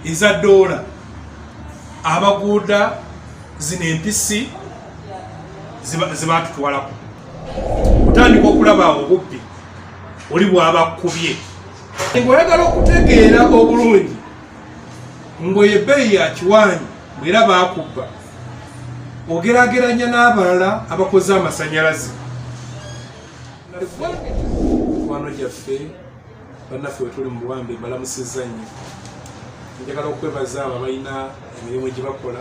eza dola abaguuda zino empisi zibatutwalako otandika okulaba obubbi oli bwabakubye ng'oyagala okutegeera obulungi ng'ebbeeyi ya kiwaanyi bw'era baakubba ogerageranya n'abalala abakoze amasanyalaze wano gyaffe bannaffe we tuli mu buwambe mbalamusizza nnyo njagala okwebaza abo abalina emirimu gye bakola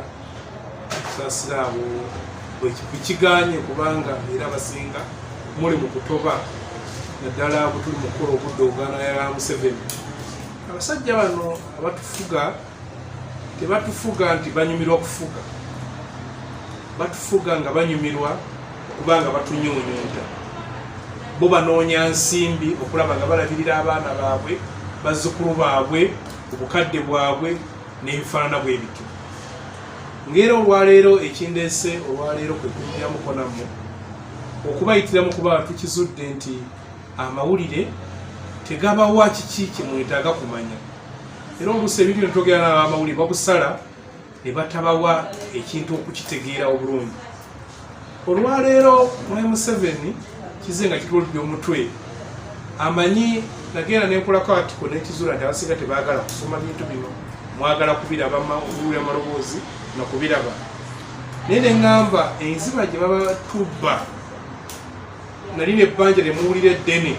saasira abo bwekiganye kubanga era abasinga muli mu kutoba naddala bwe tuli mu kukola obudde Uganda ya Museveni. Abasajja bano abatufuga tebatufuga nti banyumirwa kufuga, batufuga nga banyumirwa kubanga batunyonyonta. Bo banoonya nsimbi okulaba nga balabirira abaana baabwe bazzukulu baabwe obukadde bwabwe n'ebifaanana bwe bityo. Ng'era olwaleero ekindeese olwaleero kwe kujjamu konamu okubayitiramu kuba tukizudde nti amawulire tegabawa kiki kye mwetaaga kumanya. Era oluusi ebintu bye twogera n'abamawulire babusala ne batabawa ekintu okukitegeera obulungi. Olwaleero Mwai Museveni kize nga kituludde omutwe amanyi nagenda nenkolako atiko n'ekizuula nti abasinga tebaagala kusoma bintu bino, mwagala kubiraba okuwulira amaloboozi nakubiraba. Naye ne ŋŋamba enziba gye baba tubba nalina ebbanja lye muwulira eddene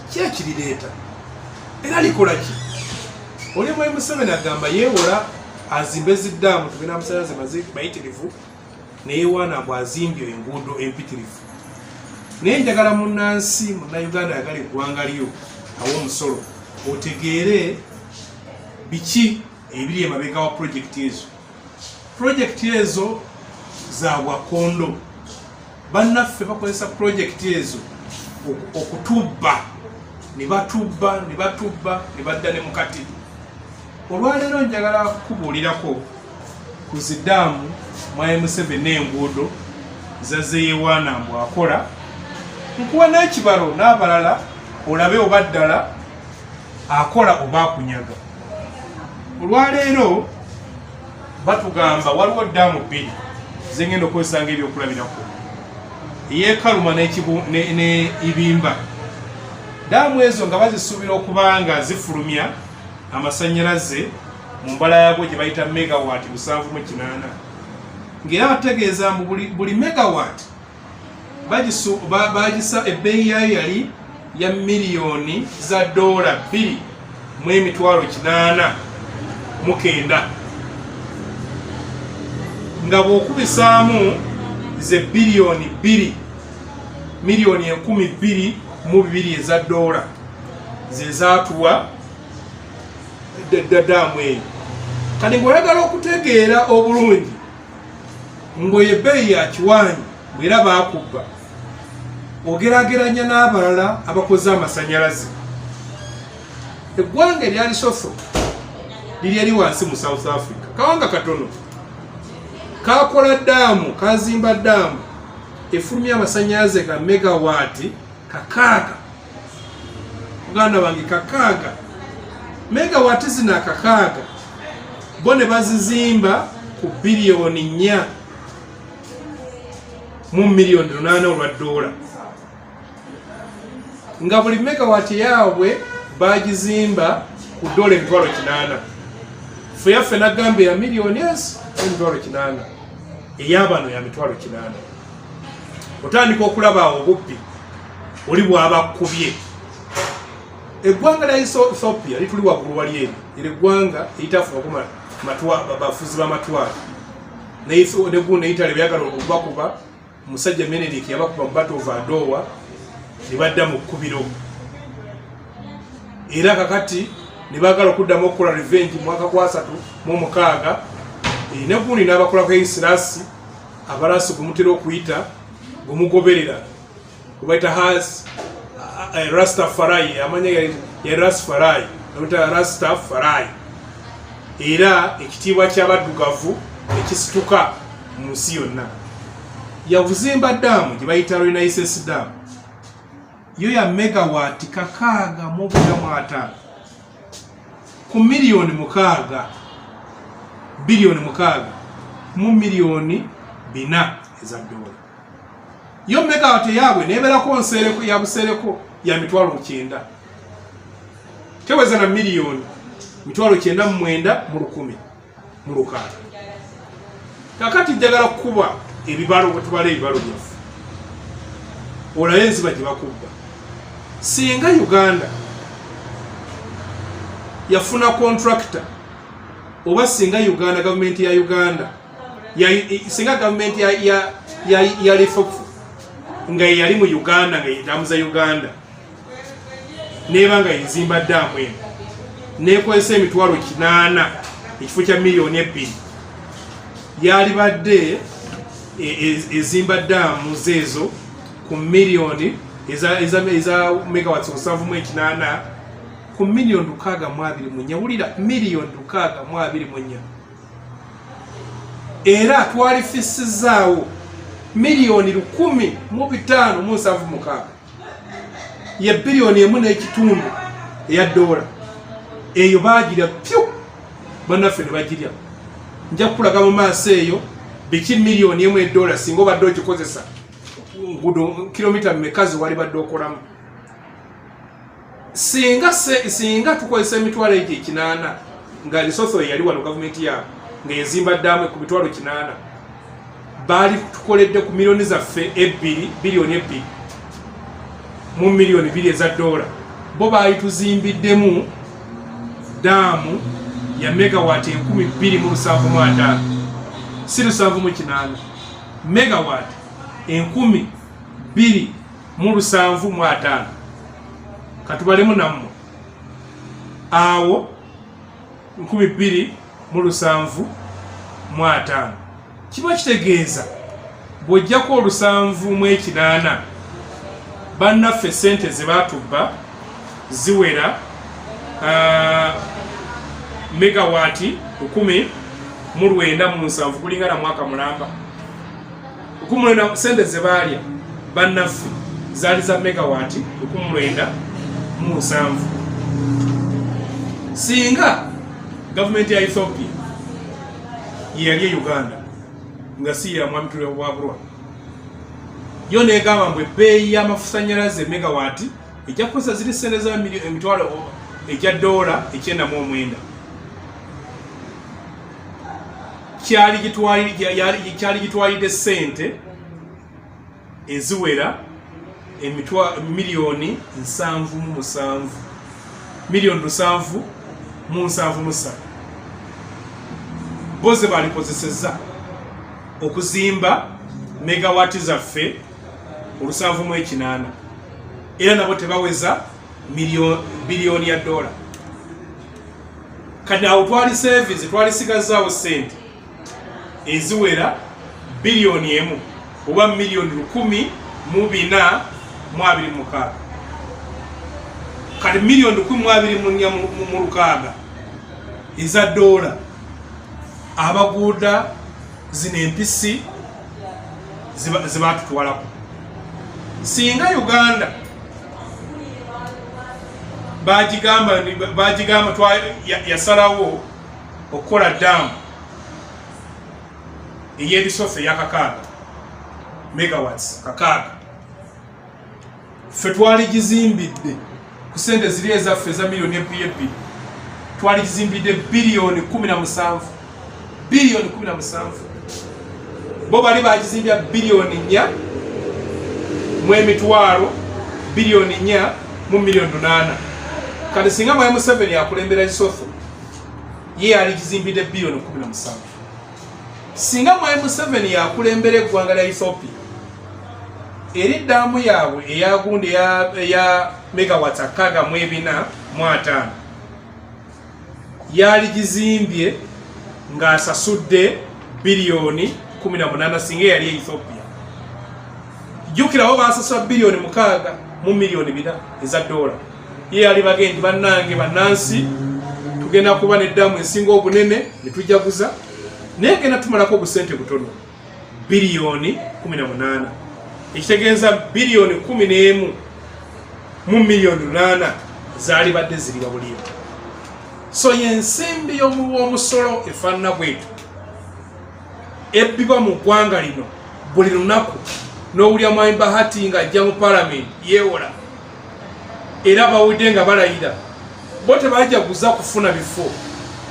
ki ekirireeta era likola ki? Oli Mwai Museveni agamba yeewola azimbe ziddaamu tugenda amasanyalaze mayitirivu neyewaana bw'azimbye enguudo empitirivu. Naye njagala munnansi munnayuganda ayagala eggwanga lyo aw'omusolo otegeere biki ebiri emabega wa pulojekiti ezo. Pulojekiti ezo za bwakondo. Bannaffe bakozesa pulojekiti ezo okutubba, ne batubba ne batubba ne badda ne mukati. Olwaleero njagala kubuulirako ku ziddaamu Mwai Museveni n'enguudo zazeeyewaana mbu akola. Nkuwa n'ekibalo n'abalala olabe oba ddala akola oba akunyaga. Olwaleero batugamba waliwo ddaamu bbiri ze ngenda okozesa ng'ebyokulabirako, eyeekaluma n'ebimba. Ddaamu ezo nga bazisuubira okuba nga zifulumya amasanyalaze mu mbala yago gye bayita megawaati 7.8. Ng'era bategeeza mbu buli megawaati bagisa ebbeeyi yayo yali ya miliyoni za dola 2,889 nga bw'okubisaamu ze biliyoni 2 miliyoni 12,200 eza dola ze zaatuwa ddaamu eyo. Kati ng'oyagala okutegeera obulungi ng'ebbeeyi ya kiwaanyi bw'era baakubba ogerageranya n'abalala abakoze amasanyalaze. Eggwanga erya Lesotho liri eri wansi mu South Africa, kawanga katono kakola ddaamu, kazimba ddaamu efulumya amasanyalaze ga megawaati 6. Muganda wange 6 megawaati zina 6 bo ne bazizimba ku biliyoni 4 mu miliyoni 8 olwa dola, nga buli megawaati yaabwe bagizimba ku dola 8,000. Ffe nagamba ya miliyoni 8,000 eyabano ya 8,000. Otandika okulaba obubbi oli bwabakubye. Eggwanga lya Ethiopia lituli waggulu wali eri, era eggwanga eritafunako bafuzi b'amatwale. Neguno Italy byagala okubakuba musajja Menelik yabakuba mu Battle of Adowa ne badda mu kkubiro. Era kakati ne baagala okuddamu okukola revenge mu mwaka gwa 36. Neguno n'abakolako Isirasi abalasi gumutera okuyita gumugoberera kubayita Rastafari, amanya ya Rastafari, Rastafari. Era ekitiibwa ky'abaddugavu ekisituka mu nsi yonna. Yabuzimba ddaamu gye bayita Renaissance Dam yo ya megawaati 645 ku miliyoni mukaaga biliyoni mukaaga mu miliyoni 4 eza dola. Yo megawati yaabwe nebeerako nsereko ya busereko ya mitwalo 9 teweza na miliyoni mitwalo 9 mu 9 mu 10 mu lukaaga. Kakati njagala kuba ebibalo bwe tubala ebibalo byaffe olayo enziba gye bakubba. Singa Uganda yafuna contractor oba singa Uganda government ya Uganda singa government ya Lesotho nga yali mu Uganda nga yitamuza Uganda neba nga yizimba ddamu eno nekozesa emitwalo 8 ekifo kya miliyoni 2 yali badde ezimba ddamu zezo ku miliyoni eza megawatts 7.8 ku miliyoni 624. Wulira miliyoni 624 era twalifisizaawo miliyoni 10,576 ya biliyoni 1.5 eya dola. Eyo bagira pyu bannaffe ne bagirya. Nja kulaga mu maaso eyo biki miliyoni 1 dola singa obadde ogikozesa ngudo kilomita mmekazi wali badde okolamu. Singa tukozesa emitwalo egyo 8 nga Lesotho yali wano gavumenti ya nga yazimba ddamu ku mitwalo 8 bali tukoledde ku miliyoni zaffe 2 biliyoni 2 mu miliyoni 2 eza dola. Bo bali tuzimbiddemu damu ya megawati 12,705 si 7.8 megawati 12,705 katubalemu nammo awo 12,705 kiba kitegeeza bw'ojjako 7.8 bannaffe sente ze batubba ziwera megawati 10,907 kulingana mwaka mulamba 10 sente ze balya bannaffe zaali za megawati 10,907. Singa gavumenti ya Ethiopia yali Uganda nga si ya mwami tule wabulwa yo negamba mbwe ebbeeyi y'amafusannyalaze megawati ejja kukosa ziri sente za emitwalo ejja dola 9.9 kyali gitwalidde sente eziwera miliyoni 7.7 miliyoni 7.7 boze balikozeseza okuzimba megawati zaffe 7.8 era nabo tebaweza biliyoni ya dola. Kati awo twali service twalisigazaawo sente eziwera biliyoni 1 oba miliyoni 10,426 kati miliyoni 10,426 eza dola abaguuda zino empisi zibatutwalako. Singa Uganda bagigamba yasalawo okukola ddamu ey'Lesotho ey'akakaaga megawatts 6 ffe twaligizimbidde ku sente ziri ezaffe eza miliyoni 2 twaligizimbidde biliyoni 17 biliyoni 17 bo bali bagizimbya biliyoni 4 mu emitwalo biliyoni 4 mu miliyoni 8. Kati singa Mwai Museveni yakulembera Lesotho ye yaligizimbidde biliyoni 17. Singa Mwai Museveni yakulembera eggwanga lya Ethiopia eri ddamu yaabwe eyagundi ya megawatts 6.405 yaligizimbye ng'asasudde biliyoni 18 singa yali Ethiopia. Jukirawo basasula biliyoni 6 mu miliyoni 4 eza dola. Ye yali bagendi bannange bannansi tugenda kuba n'eddamu ensinga obunene ne tujaguza naye genda tumalako obusente butono biliyoni 18. Ekitegeeza biliyoni 11 mu miliyoni 8 zaali badde ziri babuliyo. so yensimbi y'omusolo efaanana bwetu ebbiba mu ggwanga lino buli lunaku n'owulya Mwai Bahati ng'ajja mu palamenti yeewola era bawudde nga balayira bo tebajaguza kufuna bifo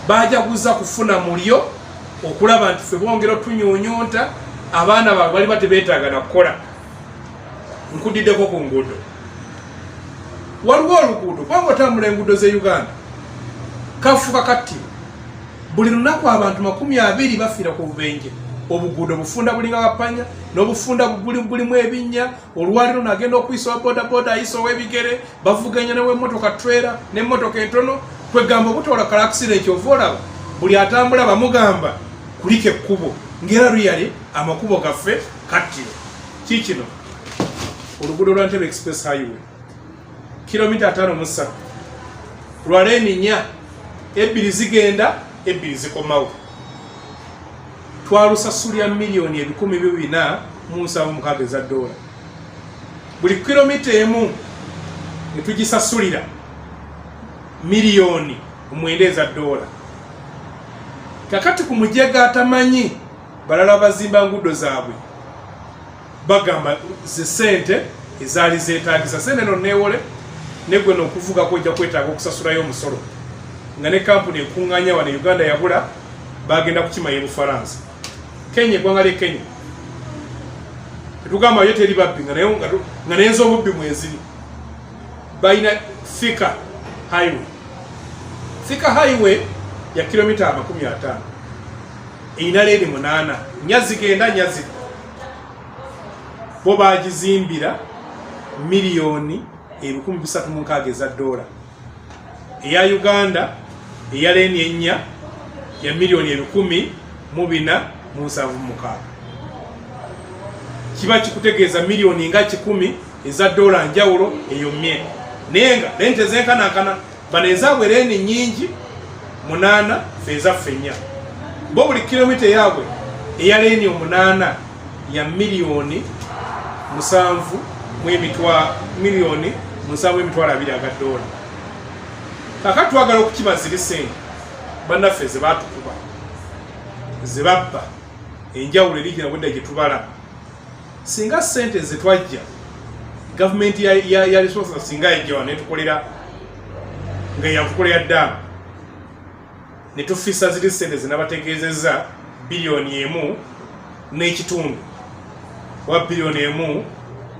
bajaguza kufuna mulyo okulaba nti ffe bongera tunyonyonta abaana baabwe bali batebeetaaga na kukola. Nkudiddeko ku nguudo, waliwo oluguudo kubanga otambula enguudo ze Uganda kafuka kati buli lunaku abantu 20 bafiira ku bubenje. Obuguudo bufunda bulinga bapanya n'obufunda bulimu ebinnya. Olwaliro nagenda okuyisa bodaboda ayisa ow'ebigere bavuganya n'ew'emmotoka trailer n'emmotoka entono kwegamba obutoola kala accident ovoolaba buli atambula bamugamba kulika ekkubo ng'era luyali amakubo gaffe kattiro. Kikino oluguudo lwa Entebbe Express Highway kilomita 5.3 lwa leeni 4 ebbiri zigenda ebbiri zikomawo. Twalusasulya milioni $2,476 eza dola. Buli kilomita emu ne tugisasulira milioni 9 eza dola. Kakati ku mujega atamanyi balala bazimba nguudo zaabwe bagamba ze sente ezaali zeetaagisa. Sente no neewole negwe n'okuvuga ko ojja kwetaaga okusasulayo omusolo nga ne kampuni ekuŋŋaanya wano Uganda yabula bagenda kukimanya Bufaransa. Kenya eggwanga lye Kenya tetugamba yo teri babbi nga naye ez'obubbi mweziri. Balina Thika Highway. Thika Highway ya kilomita 50 erina leeni 8 nyazigenda nyazidda. Bo bagizimbira milioni 360 eza dola. Eya Uganda eya leeni 4 ya milioni 1476. Kiba kikutegeeza milioni nga 10 eza dola njawulo eyomye. Nenga lente zenkanankana bano ezaabwe leeni nyingi 8 feza ffenya. Bo buli kilomita yaabwe eya leeni 8 ya milioni 7,220 aga dola. Kakati twagala okukibazira sente bannaffe ze baatukuba ze babba enjawulo erigira bwedda gye tubala. Singa sente ze twajja gavumenti ya resources singa ejjawa netukolera nga yakukolera ddaamu ne tufisa ziri sente zinabategeezezza bilioni 1.5 wa bilioni 1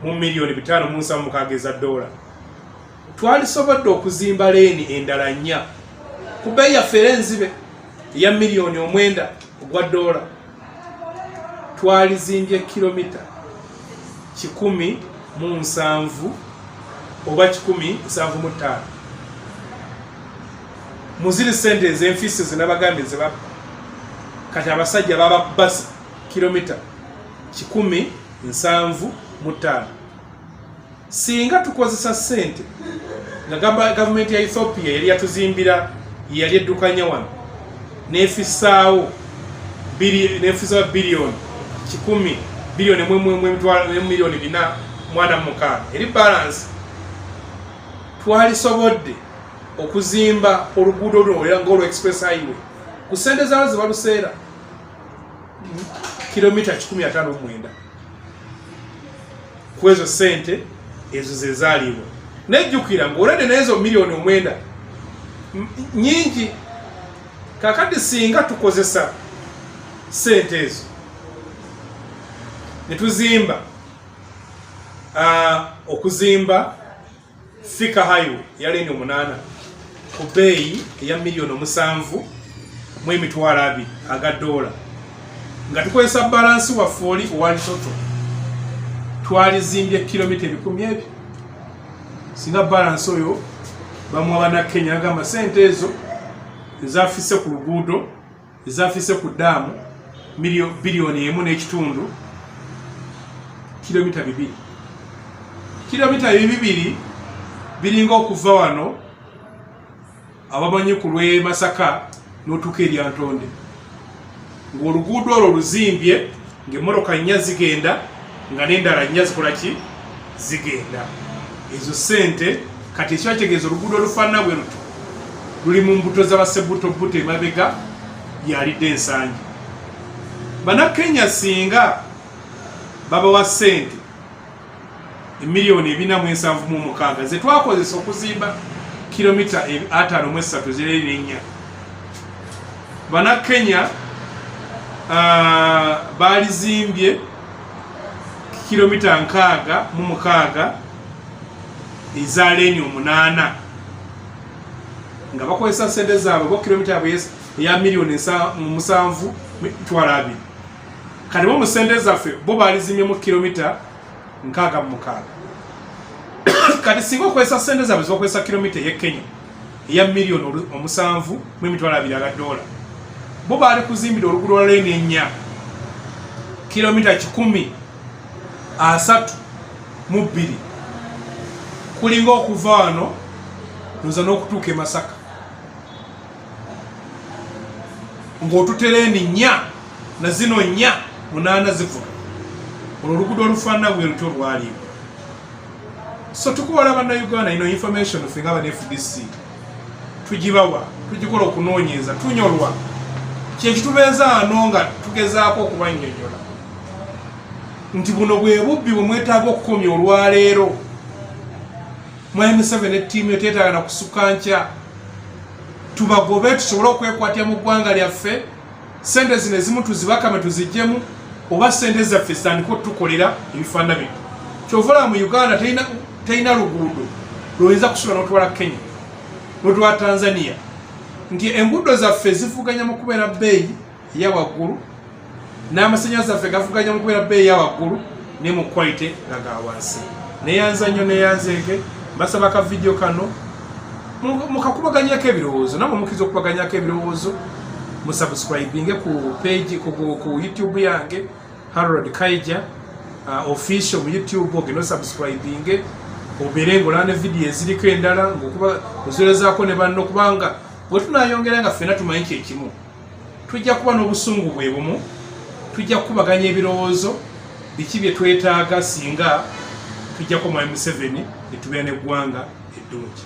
mu milioni 576 eza dola. Twalisobodde okuzimba leeni endala 4 ku bbeeyi yaffe enzibe ya milioni 9 ogwa dola. Twalizimbye kilomita 107 oba 175 muziri sente ez'enfisi zinabagambye ze baba kati abasajja baba basi kilomita 175. Singa tukozesa sente nga gavumenti ya Ethiopia yali yatuzimbira yali eddukanya wano n'efisaawo bilioni 10 bilioni 4.6 eri balance twalisobodde okuzimba oluguudo luno era ng'olwa Express Highway ku sente zaalo ze baluseera kilomita 159 ku ezo sente ezo ze zaaliibwa. Nejjukira ng'olende n'ezo milioni 9 nyingi. Kakati singa tukozesa sente ezo ne tuzimba okuzimba Thika Highway ya leeni 8 ku bbeeyi eya milioni 7,220 aga dola nga tukozesa balansi waffe oli owali toto twalizimbye kilomita 10,000. Singa balansi oyo bamuwa bannakenya agamba sente ezo ezafise ku luguudo ezafise ku ddaamu bilioni 1.5 kilomita 2. Kilomita 2 biringa okuva wano abamanyi ku lw'e Masaka n'otuuka eri Antonde ng'oluguudo olwo luzimbye ng'emmotoka 4 zigenda nga n'endala 4 zikola ki zigenda. Ezo sente kati ekyo kitegeeza oluguudo olufaanana bwe luto luli mu mbuto z'abasebutobuto emabega yalidde ensangi. Bannakenya singa babawa ssente $4,776 million ze twakozesa okuzimba kilomita 5.3 Bannakenya balizimbye kilomita 6.6 eza leni 8 nga bakozesa ssente zaabwe bo kilomita ya $7.7 kati bo mu ssente zaffe bo balizimbye mu kilomita 6.6 kati singa okozesa ssente zaabwe zokozesa kilomita ye Kenya ya $7.2 bo bali kuzimbira oluguudo lwa leni 4 kilomita 132 kulinga okuva wano noza n'okutuuka e Masaka ng'otutereni 4 na zino 8 zivuga olwo oluguudo olufaanana bwe lutyo lwaliibwa. So tukuwala bannayuganda ino information ffe nga bana FDC tugibawa tugikola okunoonyeza tunyolwa kyekitubeeza wano nga tugezaako okubannyonnyola nti buno bwe bubbi bwe mwetaaga okukomya olwaleero mu M7 ettiimu eteetaaga na kusukka nkya tubagobe tusobole okwekwatya mu ggwanga lyaffe ssente zino ezimu tuzibakame tuziggyemu oba ssente zaffe zitandika otukolera ebifaanana bino. Kyova mu Uganda terina luguudo lwoyinza kusula n'otwala Kenya n'otwala Tanzania nti enguudo zaffe zivuganya mu kubeera bbeeyi eya waggulu n'amasannyalaze zaffe gavuganya mu kubeera bbeeyi eya waggulu ne mu quality nga ga wansi. Neyanza nnyo neyanzeege mbasaba ka video kano mukakubaganyako ebirowoozo namwe mukiza okubaganyako ebirowoozo musubscribinge ku page ku YouTube yange Harold Kaija official mu YouTube ogenda subscribinge obeere ng'olaba ne video eziriko endala ng'okuba ozirezaako ne banno kubanga bwe tunaayongera nga ffenna tumanyi kyekimu tujja kuba n'obusungu bwe bumu tujja kukubaganya ebirowoozo biki bye twetaaga singa tujjako mu M7 ne tubeera n'eggwanga eddungi.